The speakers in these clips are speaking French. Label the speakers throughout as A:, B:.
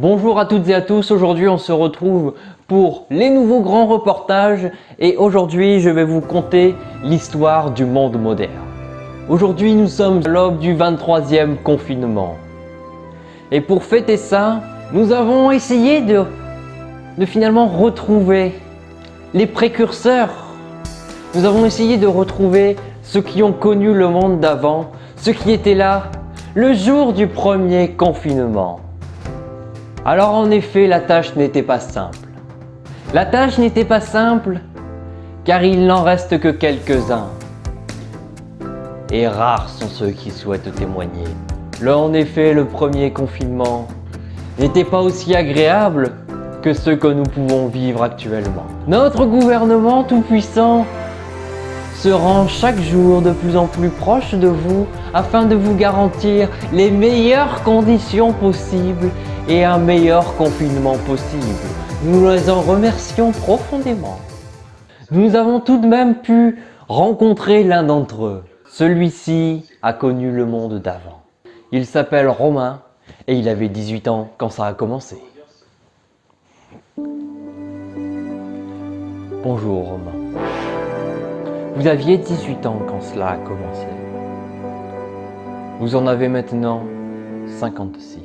A: Bonjour à toutes et à tous, aujourd'hui on se retrouve pour les nouveaux grands reportages et aujourd'hui je vais vous conter l'histoire du monde moderne. Aujourd'hui nous sommes à l'aube du 23e confinement. Et pour fêter ça, nous avons essayé de finalement retrouver les précurseurs. Nous avons essayé de retrouver ceux qui ont connu le monde d'avant, ceux qui étaient là le jour du premier confinement. Alors en effet, la tâche n'était pas simple. La tâche n'était pas simple car il n'en reste que quelques-uns. Et rares sont ceux qui souhaitent témoigner. Là en effet, le premier confinement n'était pas aussi agréable que ceux que nous pouvons vivre actuellement. Notre gouvernement tout-puissant se rend chaque jour de plus en plus proche de vous afin de vous garantir les meilleures conditions possibles et un meilleur confinement possible. Nous les en remercions profondément. Nous avons tout de même pu rencontrer l'un d'entre eux. Celui-ci a connu le monde d'avant. Il s'appelle Romain et il avait 18 ans quand ça a commencé. Bonjour Romain. Vous aviez 18 ans quand cela a commencé. Vous en avez maintenant 56.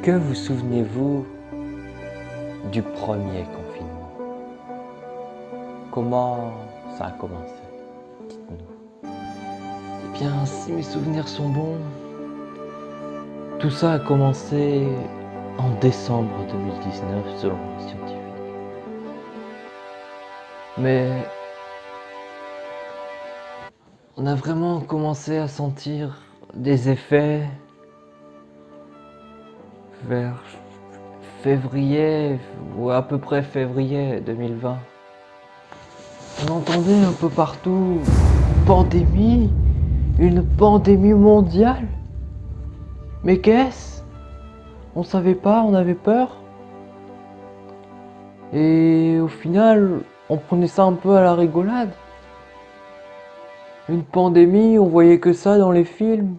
A: Que vous souvenez-vous du premier confinement? Comment ça a commencé? Dites-nous. Eh bien, si mes souvenirs sont bons, tout ça a commencé en décembre 2019 selon les scientifiques. Mais on a vraiment commencé à sentir des effets vers février, ou à peu près février 2020. On entendait un peu partout une pandémie mondiale. Mais qu'est-ce? On savait pas, on avait peur. Et au final, on prenait ça un peu à la rigolade. Une pandémie, on voyait que ça dans les films.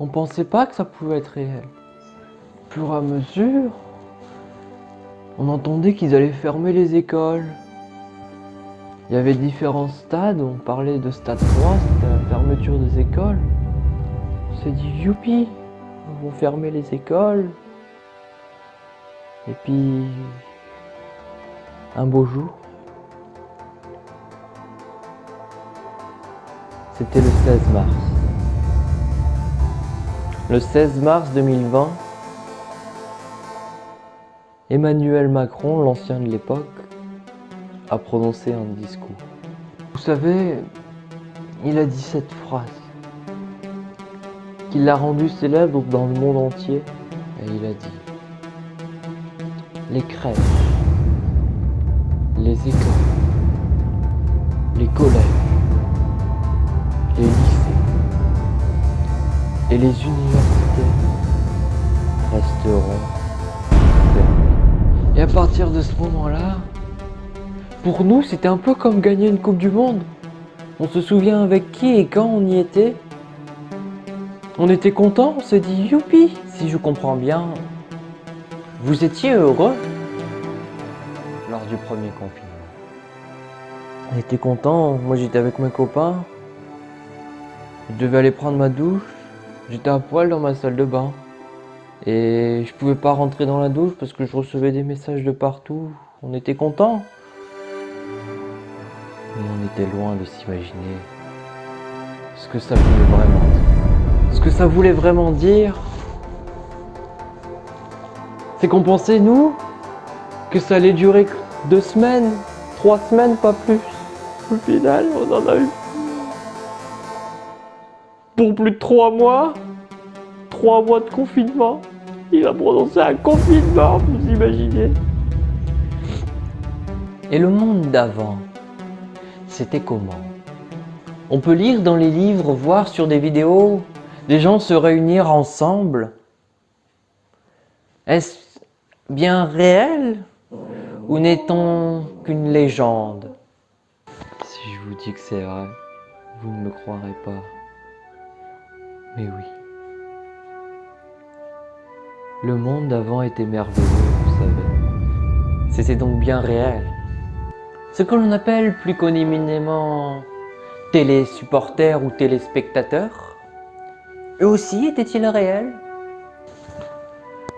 A: On pensait pas que ça pouvait être réel. Au fur et à mesure, on entendait qu'ils allaient fermer les écoles. Il y avait différents stades, on parlait de stade 3, c'était la fermeture des écoles. On s'est dit youpi, ils vont fermer les écoles. Et puis, un beau jour, c'était le 16 mars. Le 16 mars 2020, Emmanuel Macron, l'ancien de l'époque, a prononcé un discours. Vous savez, il a dit cette phrase, qu'il l'a rendue célèbre dans le monde entier, et il a dit: les crèches, les écoles, les collèges, les lycées et les universités resteront fermés. Et à partir de ce moment-là, pour nous, c'était un peu comme gagner une Coupe du Monde. On se souvient avec qui et quand on y était. On était content, on s'est dit youpi. Si je comprends bien, vous étiez heureux lors du premier confinement. On était content, moi j'étais avec mes copains. Je devais aller prendre ma douche. J'étais à poil dans ma salle de bain. Et je pouvais pas rentrer dans la douche parce que je recevais des messages de partout. On était content. Mais on était loin de s'imaginer ce que ça voulait vraiment dire. Ce que ça voulait vraiment dire, c'est qu'on pensait, nous, que ça allait durer 2 semaines, 3 semaines, pas plus. Au final, on en a eu pour plus de 3 mois. 3 mois de confinement. Il a prononcé un confinement, vous imaginez. Et le monde d'avant, c'était comment? On peut lire dans les livres, voir sur des vidéos, des gens se réunir ensemble. Est-ce bien réel ou n'est-on qu'une légende? Si je vous dis que c'est vrai, vous ne me croirez pas. Mais oui. Le monde d'avant était merveilleux, vous savez. C'était donc bien réel. Ce que l'on appelle plus communément télésupporters ou téléspectateurs, eux aussi étaient-ils réels?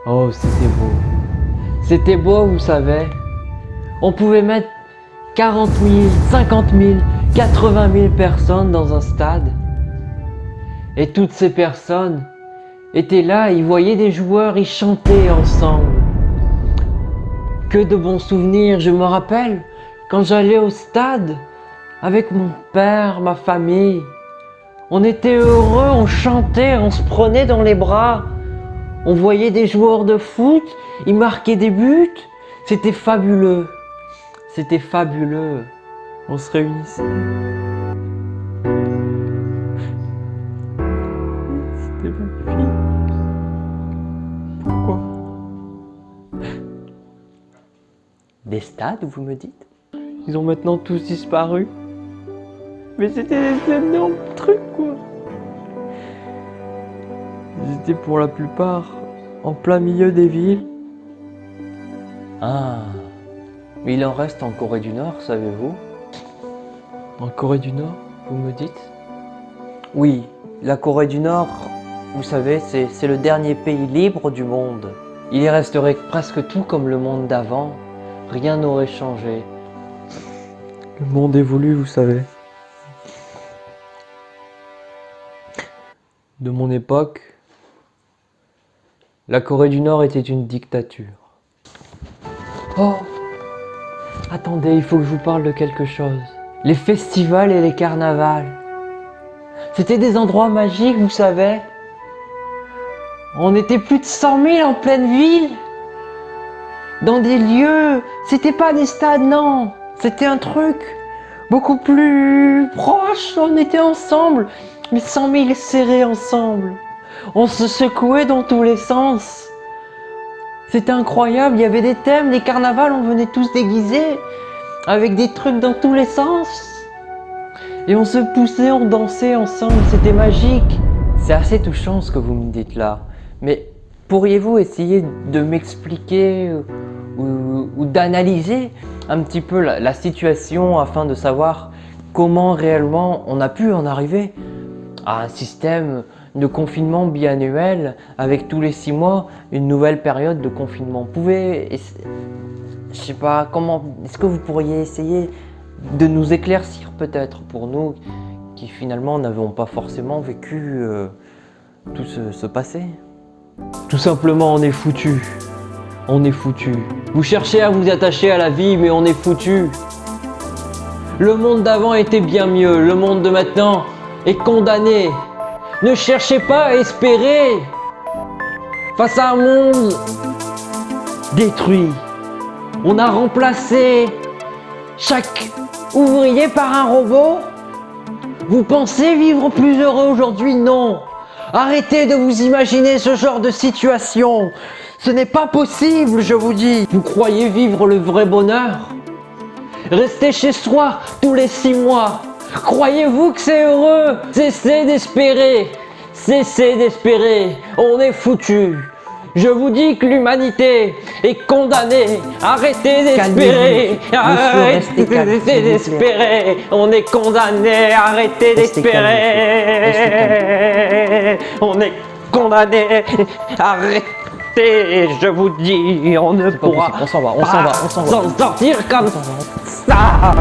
A: Oh, c'était beau. C'était beau, vous savez. On pouvait mettre 40 000, 50 000, 80 000 personnes dans un stade. Et toutes ces personnes étaient là, ils voyaient des joueurs, ils chantaient ensemble. Que de bons souvenirs, je me rappelle quand j'allais au stade avec mon père, ma famille. On était heureux, on chantait, on se prenait dans les bras. On voyait des joueurs de foot, ils marquaient des buts. C'était fabuleux. C'était fabuleux. On se réunissait. C'était magnifique. Pourquoi? Des stades, vous me dites? Ils ont maintenant tous disparu. Mais c'était des énormes trucs, quoi. Ils étaient pour la plupart en plein milieu des villes. Ah, mais il en reste en Corée du Nord, savez-vous? En Corée du Nord, vous me dites? Oui, la Corée du Nord, vous savez, c'est le dernier pays libre du monde. Il y resterait presque tout comme le monde d'avant. Rien n'aurait changé. Le monde évolue, vous savez. De mon époque, la Corée du Nord était une dictature. Oh, attendez, il faut que je vous parle de quelque chose. Les festivals et les carnavals. C'était des endroits magiques, vous savez. On était plus de 100 000 en pleine ville. Dans des lieux, c'était pas des stades, non. C'était un truc beaucoup plus proche. On était ensemble, mais 100 000 serrés ensemble. On se secouait dans tous les sens. C'était incroyable, il y avait des thèmes, les carnavals, on venait tous déguisés, avec des trucs dans tous les sens. Et on se poussait, on dansait ensemble, c'était magique. C'est assez touchant ce que vous me dites là. Mais pourriez-vous essayer de m'expliquer ou d'analyser un petit peu la situation afin de savoir comment réellement on a pu en arriver à un système de confinement biannuel avec tous les 6 mois une nouvelle période de confinement? Je sais pas comment, est-ce que vous pourriez essayer de nous éclaircir peut-être pour nous qui finalement n'avons pas forcément vécu tout ce passé? Tout simplement, on est foutu. On est foutu. Vous cherchez à vous attacher à la vie, mais on est foutu. Le monde d'avant était bien mieux. Le monde de maintenant est condamné. Ne cherchez pas à espérer. Face à un monde détruit, on a remplacé chaque ouvrier par un robot. Vous pensez vivre plus heureux aujourd'hui? Non. Arrêtez de vous imaginer ce genre de situation. Ce n'est pas possible, je vous dis. Vous croyez vivre le vrai bonheur? Rester chez soi tous les 6 mois. Croyez-vous que c'est heureux? Cessez d'espérer. Cessez d'espérer. On est foutu. Je vous dis que l'humanité est condamnée. Arrêtez d'espérer. Arrêtez d'espérer. On est condamné. Arrêtez d'espérer. On est condamné. Arrêtez. Je vous dis, on ne pourra
B: On s'en va,
A: s'en sortir comme ça.